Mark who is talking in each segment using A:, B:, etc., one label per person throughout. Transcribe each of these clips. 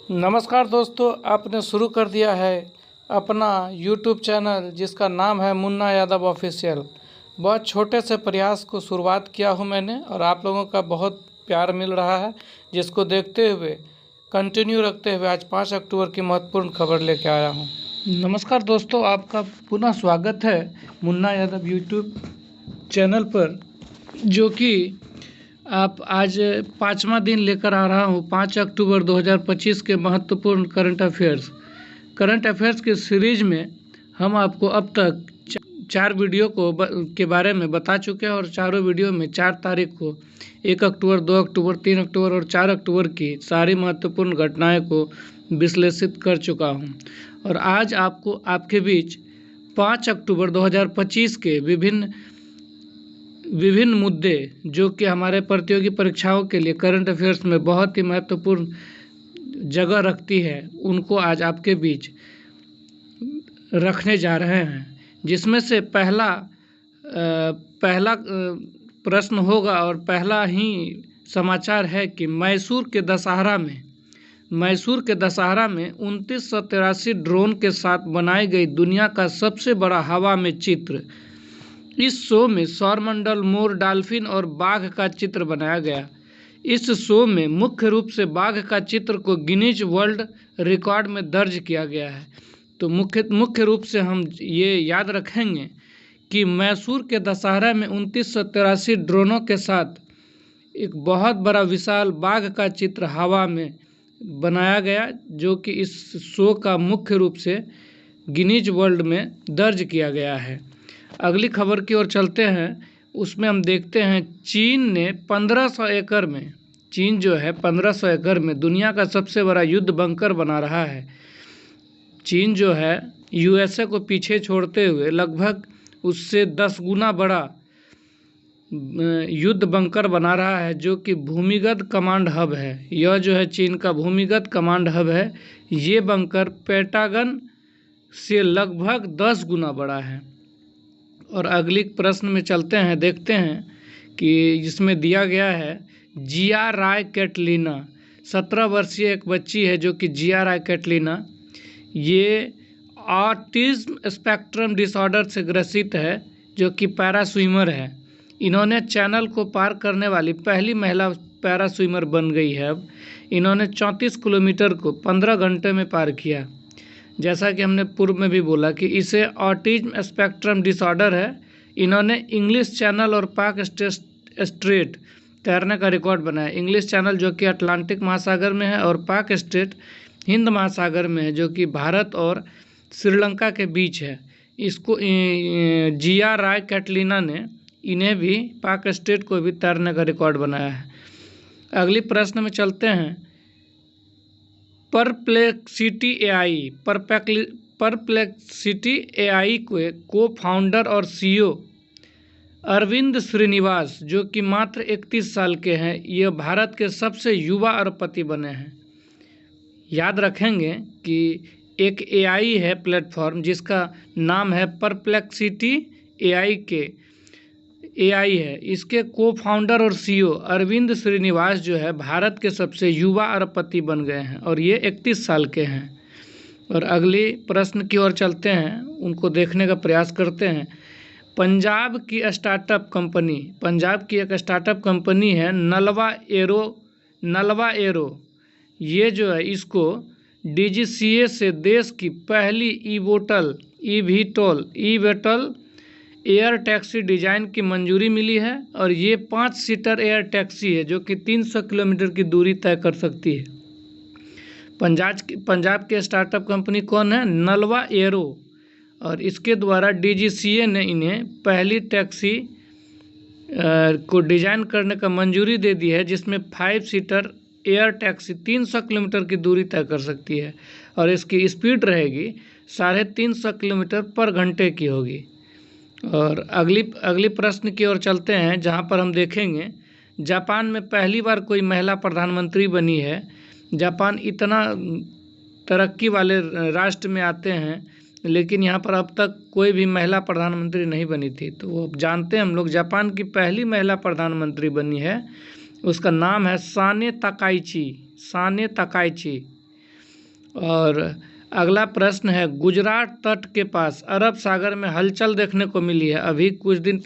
A: नमस्कार दोस्तों, आपने शुरू कर दिया है अपना यूट्यूब चैनल जिसका नाम है मुन्ना यादव ऑफिशियल। बहुत छोटे से प्रयास को शुरुआत किया हूं मैंने और आप लोगों का बहुत प्यार मिल रहा है, जिसको देखते हुए कंटिन्यू रखते हुए आज 5 अक्टूबर की महत्वपूर्ण खबर लेके आया हूं। नमस्कार दोस्तों, आपका पुनः स्वागत है मुन्ना यादव यूट्यूब चैनल पर, जो कि आप आज 5वां दिन लेकर आ रहा हूँ 5 अक्टूबर 2025 के महत्वपूर्ण करंट अफेयर्स के सीरीज में हम आपको अब तक 4 वीडियो के बारे में बता चुके हैं और चारों वीडियो में 4 तारीख को 1 अक्टूबर, 2 अक्टूबर, 3 अक्टूबर और 4 अक्टूबर की सारी महत्वपूर्ण घटनाएं को विश्लेषित कर चुका हूं। और आज आपको आपके बीच 5 अक्टूबर 2025 के विभिन्न मुद्दे जो कि हमारे प्रतियोगी परीक्षाओं के लिए करंट अफेयर्स में बहुत ही महत्वपूर्ण जगह रखती है, उनको आज आपके बीच रखने जा रहे हैं। जिसमें से पहला प्रश्न होगा और पहला ही समाचार है कि मैसूर के दशहरा में 2983 ड्रोन के साथ बनाई गई दुनिया का सबसे बड़ा हवा में चित्र। इस शो में सौरमंडल, मोर, डॉल्फिन और बाघ का चित्र बनाया गया। इस शो में मुख्य रूप से बाघ का चित्र को गिनीज वर्ल्ड रिकॉर्ड में दर्ज किया गया है। तो मुख्य रूप से हम ये याद रखेंगे कि मैसूर के दशहरा में 2983 ड्रोनों के साथ एक बहुत बड़ा विशाल बाघ का चित्र हवा में बनाया गया, जो कि इस शो का मुख्य रूप से गिनीज वर्ल्ड में दर्ज किया गया है। अगली खबर की ओर चलते हैं। उसमें हम देखते हैं चीन ने 1500 एकड़ में, चीन जो है 1500 एकड़ में दुनिया का सबसे बड़ा युद्ध बंकर बना रहा है। चीन जो है यूएसए को पीछे छोड़ते हुए लगभग उससे 10 गुना बड़ा युद्ध बंकर बना रहा है, जो कि भूमिगत कमांड हब है। यह जो है चीन का भूमिगत कमांड हब है। ये बंकर पेंटागन से लगभग 10 गुना बड़ा है। और अगली प्रश्न में चलते हैं, देखते हैं कि जिसमें दिया गया है जिया राय कैटलीना, 17 वर्षीय एक बच्ची है जो कि जिया राय कैटलीना, ये ऑटिज्म स्पेक्ट्रम डिसऑर्डर से ग्रसित है, जो कि पैरा स्विमर है। इन्होंने चैनल को पार करने वाली पहली महिला पैरा स्विमर बन गई है। अब इन्होंने 34 किलोमीटर को 15 घंटे में पार किया। जैसा कि हमने पूर्व में भी बोला कि इसे ऑटिज्म स्पेक्ट्रम डिसऑर्डर है। इन्होंने इंग्लिश चैनल और पाक स्ट्रेट तैरने का रिकॉर्ड बनाया। इंग्लिश चैनल जो कि अटलांटिक महासागर में है और पाक स्ट्रेट हिंद महासागर में है, जो कि भारत और श्रीलंका के बीच है। इसको जिया राय कैटलीना ने इन्हें भी, पाक स्ट्रेट को भी तैरने का रिकॉर्ड बनाया है। अगली प्रश्न में चलते हैं। परप्लेक्सिटी एआई के को फाउंडर और सीईओ अरविंद श्रीनिवास, जो कि मात्र 31 साल के हैं, ये भारत के सबसे युवा अरबपति बने हैं। याद रखेंगे कि एक एआई है प्लेटफॉर्म जिसका नाम है परप्लेक्सिटी एआई है। इसके को फाउंडर और सीईओ अरविंद श्रीनिवास जो है भारत के सबसे युवा अरबपति बन गए हैं और ये 31 साल के हैं। और अगली प्रश्न की ओर चलते हैं, उनको देखने का प्रयास करते हैं। पंजाब की एक स्टार्टअप कंपनी है नलवा एरो। ये जो है इसको डीजीसीए से देश की पहली ईवीटोल एयर टैक्सी डिज़ाइन की मंजूरी मिली है और ये 5 सीटर एयर टैक्सी है जो कि 300 किलोमीटर की दूरी तय कर सकती है। पंजाब के स्टार्टअप कंपनी कौन है? नलवा एरो। और इसके द्वारा डीजीसीए ने इन्हें पहली टैक्सी को डिज़ाइन करने का मंजूरी दे दी है, जिसमें 5 सीटर एयर टैक्सी 300 किलोमीटर की दूरी तय कर सकती है और इसकी स्पीड रहेगी 350 किलोमीटर पर घंटे की होगी। और अगली प्रश्न की ओर चलते हैं, जहां पर हम देखेंगे जापान में पहली बार कोई महिला प्रधानमंत्री बनी है। जापान इतना तरक्की वाले राष्ट्र में आते हैं, लेकिन यहाँ पर अब तक कोई भी महिला प्रधानमंत्री नहीं बनी थी। तो वो जानते हैं हम लोग, जापान की पहली महिला प्रधानमंत्री बनी है, उसका नाम है साने ताकाइची। और अगला प्रश्न है, गुजरात तट के पास अरब सागर में हलचल देखने को मिली है। अभी कुछ दिन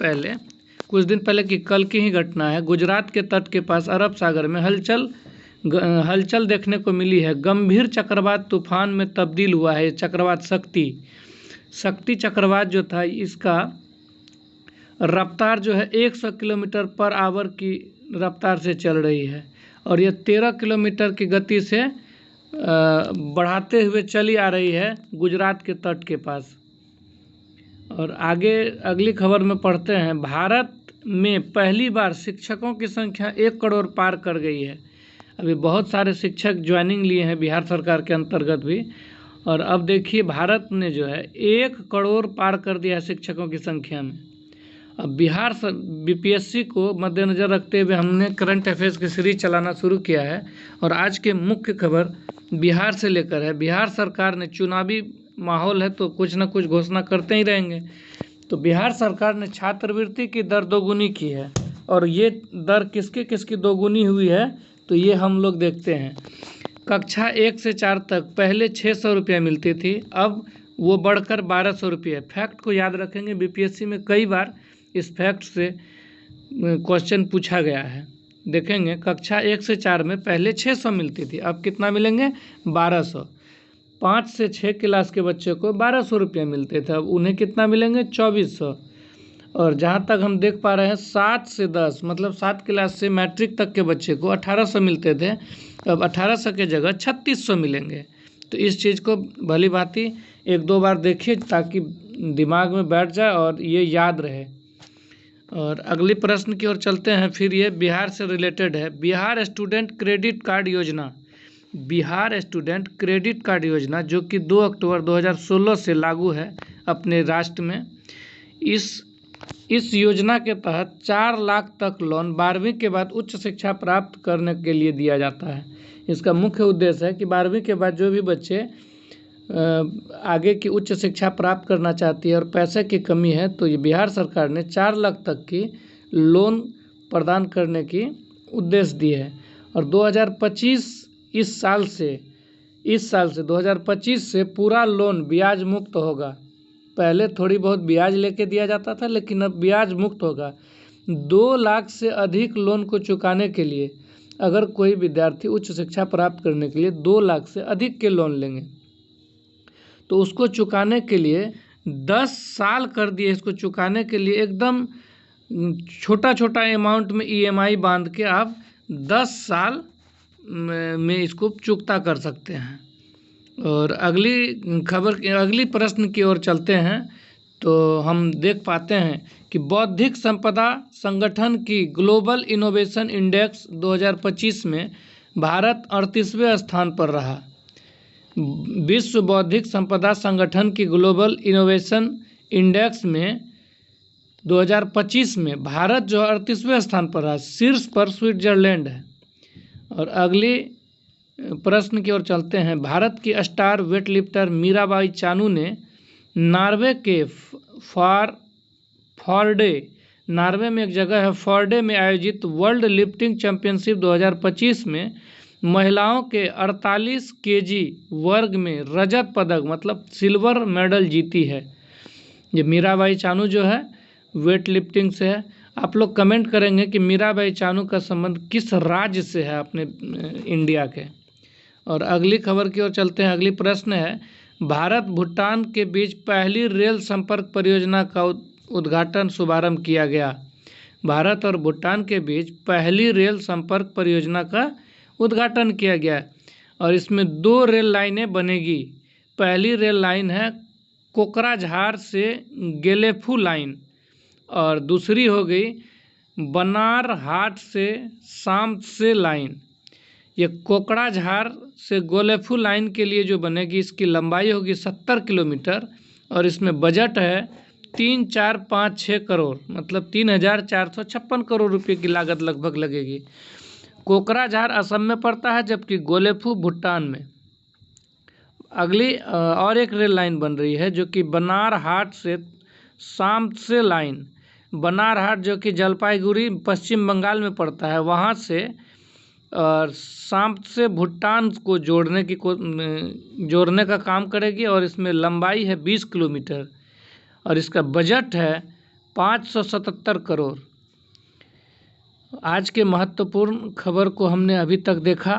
A: पहले की कल की ही घटना है। गुजरात के तट के पास अरब सागर में हलचल देखने को मिली है। गंभीर चक्रवात तूफान में तब्दील हुआ है। चक्रवात शक्ति चक्रवात जो था, इसका रफ्तार जो है 100 किलोमीटर पर आवर की रफ्तार से चल रही है और ये 13 किलोमीटर की गति से बढ़ाते हुए चली आ रही है गुजरात के तट के पास। और आगे अगली खबर में पढ़ते हैं, भारत में पहली बार शिक्षकों की संख्या 1 करोड़ पार कर गई है। अभी बहुत सारे शिक्षक ज्वाइनिंग लिए हैं बिहार सरकार के अंतर्गत भी, और अब देखिए भारत ने जो है 1 करोड़ पार कर दिया है शिक्षकों की संख्या में। अब बिहार बीपीएससी को मद्देनज़र रखते हुए हमने करंट अफेयर्स की सीरीज चलाना शुरू किया है और आज के मुख्य खबर बिहार से लेकर है। बिहार सरकार ने, चुनावी माहौल है तो कुछ ना कुछ घोषणा करते ही रहेंगे, तो बिहार सरकार ने छात्रवृत्ति की दर दोगुनी की है। और ये दर किसकी दोगुनी हुई है तो ये हम लोग देखते हैं। कक्षा 1 से 4 तक पहले 600 रुपया मिलती थी, अब वो बढ़कर 1200 रुपये। फैक्ट को याद रखेंगे, बीपीएससी में कई बार इस फैक्ट से क्वेश्चन पूछा गया है। देखेंगे, कक्षा 1 से 4 में पहले 600 मिलती थी, अब कितना मिलेंगे? 1200। 5 से 6 क्लास के बच्चे को 1200 रुपये मिलते थे, अब उन्हें कितना मिलेंगे? 2400। और जहाँ तक हम देख पा रहे हैं 7 से 10 मतलब 7 क्लास से मैट्रिक तक के बच्चे को 1800 मिलते थे, अब 1800 के जगह 3600 मिलेंगे। तो इस चीज़ को भली भांति 1-2 बार देखिए ताकि दिमाग में बैठ जाए और ये याद रहे। और अगली प्रश्न की ओर चलते हैं, फिर ये बिहार से रिलेटेड है। बिहार स्टूडेंट क्रेडिट कार्ड योजना, बिहार स्टूडेंट क्रेडिट कार्ड योजना जो कि 2 अक्टूबर 2016 से लागू है अपने राष्ट्र में। इस योजना के तहत 4 लाख तक लोन 12वीं के बाद उच्च शिक्षा प्राप्त करने के लिए दिया जाता है। इसका मुख्य उद्देश्य है कि 12वीं के बाद जो भी बच्चे आगे की उच्च शिक्षा प्राप्त करना चाहती है और पैसे की कमी है, तो ये बिहार सरकार ने 4 लाख तक की लोन प्रदान करने की उद्देश्य दी है। और 2025 इस साल से 2025 से पूरा लोन ब्याज मुक्त होगा। पहले थोड़ी बहुत ब्याज लेके दिया जाता था, लेकिन अब ब्याज मुक्त होगा। 2 लाख से अधिक लोन को चुकाने के लिए, अगर कोई विद्यार्थी उच्च शिक्षा प्राप्त करने के लिए 2 लाख से अधिक के लोन लेंगे तो उसको चुकाने के लिए 10 साल कर दिए। इसको चुकाने के लिए एकदम छोटा अमाउंट में ईएमआई बांध के आप 10 साल में इसको चुकता कर सकते हैं। और अगली प्रश्न की ओर चलते हैं, तो हम देख पाते हैं कि बौद्धिक संपदा संगठन की ग्लोबल इनोवेशन इंडेक्स 2025 में भारत 38वें स्थान पर रहा। विश्व बौद्धिक संपदा संगठन की ग्लोबल इनोवेशन इंडेक्स में 2025 में भारत जो 38वें स्थान पर रहा, शीर्ष पर स्विट्जरलैंड है। और अगली प्रश्न की ओर चलते हैं, भारत की स्टार वेटलिफ्टर मीराबाई चानू ने नॉर्वे के नॉर्वे में एक जगह है फॉर्डे में आयोजित वर्ल्ड लिफ्टिंग चैंपियनशिप 2025 में महिलाओं के 48 केजी वर्ग में रजत पदक मतलब सिल्वर मेडल जीती है। ये मीराबाई चानू जो है वेट लिफ्टिंग से है। आप लोग कमेंट करेंगे कि मीराबाई चानू का संबंध किस राज्य से है अपने इंडिया के। और अगली खबर की ओर चलते हैं। अगली प्रश्न है, भारत भूटान के बीच पहली रेल संपर्क परियोजना का उद्घाटन शुभारंभ किया गया। भारत और भूटान के बीच पहली रेल संपर्क परियोजना का उद्घाटन किया गया और इसमें 2 रेल लाइनें बनेगी। पहली रेल लाइन है कोकराझार से गेलेफू लाइन और दूसरी हो गई बनारहाट से सामसे लाइन। ये कोकराझार से गोलेफू लाइन के लिए जो बनेगी, इसकी लंबाई होगी 70 किलोमीटर और इसमें बजट है 3, 4, 5, 6 करोड़ मतलब 3456 करोड़ रुपए की लागत लगभग लगेगी। कोकराझार असम में पड़ता है जबकि गोलेफू भूटान में। अगली और एक रेल लाइन बन रही है जो कि बनारहाट से सामसे लाइन। बनारहाट जो कि जलपाईगुड़ी पश्चिम बंगाल में पड़ता है, वहाँ से और सांप से भूटान को जोड़ने का काम करेगी और इसमें लंबाई है 20 किलोमीटर और इसका बजट है 577 करोड़। आज के महत्वपूर्ण खबर को हमने अभी तक देखा।